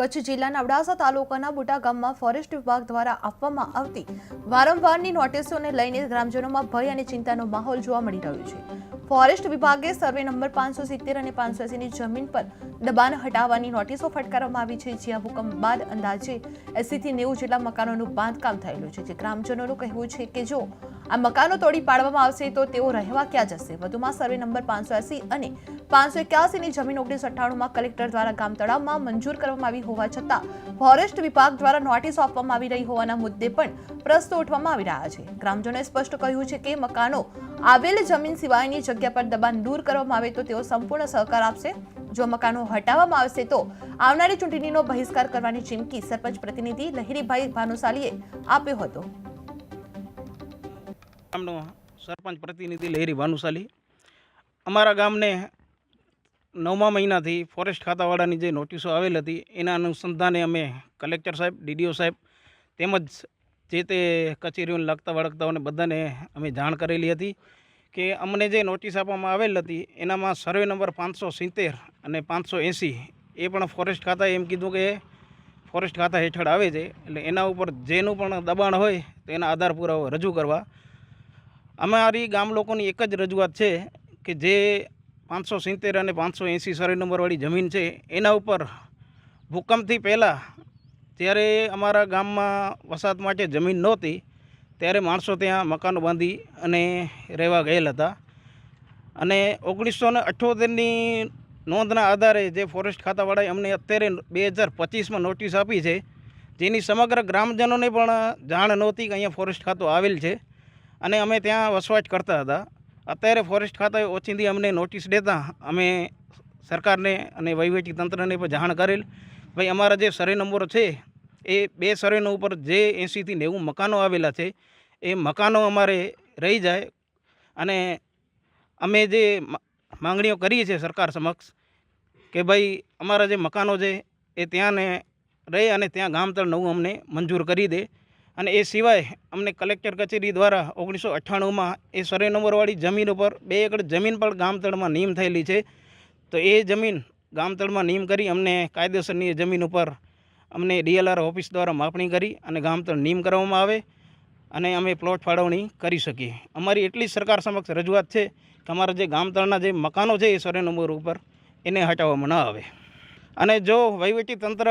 કચ્છ જિલ્લાના અબડાસા તાલુકાના બુટા ગામમાં ફોરેસ્ટ વિભાગ દ્વારા આપવામાં આવતી વારંવારની નોટિસોને લઈને ગ્રામજનોમાં ભય અને ચિંતાનો માહોલ જોવા મળી રહ્યો છે। ફોરેસ્ટ વિભાગે સર્વે નંબર 570 અને 580 ની જમીન પર દબાણ હટાવવાની નોટિસો ફટકારવામાં આવી છે, જ્યાં ભૂકંપ બાદ અંદાજે 80 થી 90 જેટલા મકાનોનું બાંધકામ થયેલું છે, જે ગ્રામજનોનું કહેવું છે કે જો આ મકાનો તોડી પાડવામાં આવશે તો તેઓ રહેવા ક્યાં જશે। વધુમાં સર્વે નંબર 580 અને 581 ની જમીન 1998માં કલેક્ટર દ્વારા ગામ તળાવમાં મંજૂર કરવામાં આવી હોવા છતાં ફોરેસ્ટ વિભાગ દ્વારા નોટિસો આપવામાં આવી રહી હોવાના મુદ્દે પણ પ્રશ્નો ઉઠવામાં આવી રહ્યા છે। ગ્રામજનોએ સ્પષ્ટ કહ્યું છે કે મકાનો આવેલ જમીન સિવાયની જગ્યા પર દબાણ દૂર કરવામાં આવે તો તેઓ સંપૂર્ણ સહકાર આપશે। જો મકાનો હટાવવામાં આવશે તો આવનારી ચૂંટણીનો બહિષ્કાર કરવાની ચીમકી સરપંચ પ્રતિનિધિ લહેરીભાઈ ભાનુશાલીએ આપ્યો હતો। ગામનો સરપંચ પ્રતિનિધિ લહેરી ભાનુશાલી અમારા ગામને 9મા મહિનાથી ફોરેસ્ટ ખાતાવાળાની જે નોટિસો આવેલ હતી એના અનુસંધાને અમે કલેક્ટર સાહેબ, ડીડીઓ સાહેબ તેમજ જે તે કચેરીઓને લગતા વળગતાઓને બધાને અમે જાણ કરેલી હતી કે અમને જે નોટિસ આપવામાં આવેલ હતી એનામાં સર્વે નંબર 570 અને 580 એ પણ ફોરેસ્ટ ખાતાએ એમ કીધું કે ફોરેસ્ટ ખાતા હેઠળ આવે છે, એટલે એના ઉપર જેનું પણ દબાણ હોય તો એના આધાર પુરાવો રજૂ કરવા। અમારી ગામ લોકોની એક જ રજૂઆત છે કે જે 570 અને 580 સર્વે નંબરવાળી જમીન છે એના ઉપર ભૂકંપથી પહેલાં જ્યારે અમારા ગામમાં વસાહત માટે જમીન નહોતી ત્યારે માણસો ત્યાં મકાનો બાંધી અને રહેવા ગયેલ હતા, અને 1978ની નોંધના આધારે જે ફોરેસ્ટ ખાતાવાળાએ અમને અત્યારે 2025માં નોટિસ આપી છે, જેની સમગ્ર ગ્રામજનોને પણ જાણ નહોતી કે અહીંયા ફોરેસ્ટ ખાતું આવેલ છે અને અમે ત્યાં વસવાટ કરતા હતા। અત્યારે ફોરેસ્ટ ખાતાએ ઓચિંતી અમને નોટિસ દેતા અમે સરકારને અને વહીવટી તંત્રને પણ જાણ કરેલ ભાઈ અમારા જે સર્વે નંબરો છે એ 2 સર્વેનો ઉપર જે 80 થી 90 મકાનો આવેલા છે એ મકાનો અમારે રહી જાય, અને અમે જે માંગણીઓ કરીએ છીએ સરકાર સમક્ષ કે ભાઈ અમારા જે મકાનો છે એ ત્યાંને રહે અને ત્યાં ગામતળ નવું અમને મંજૂર કરી દે। અને એ સિવાય અમને કલેક્ટર કચેરી દ્વારા 1998માં એ સર્વે નંબરવાળી જમીન ઉપર 2 એકર જમીન પણ ગામતળમાં નીમ થયેલી છે, તો એ જમીન ગામતળમાં નીમ કરી અમને કાયદેસરની જમીન ઉપર અમને DLR ઓફિસ દ્વારા માપણી કરી અને ગામતળ નીમ કરવામાં આવે અને અમે પ્લોટ ફાળવણી કરી શકીએ। અમારી એટલી સરકાર સમક્ષ રજૂઆત છે કે અમારા જે ગામતળના જે મકાનો છે એ સર્વે નંબર ઉપર એને હટાવવામાં ન આવે, અને જો વહીવટી તંત્ર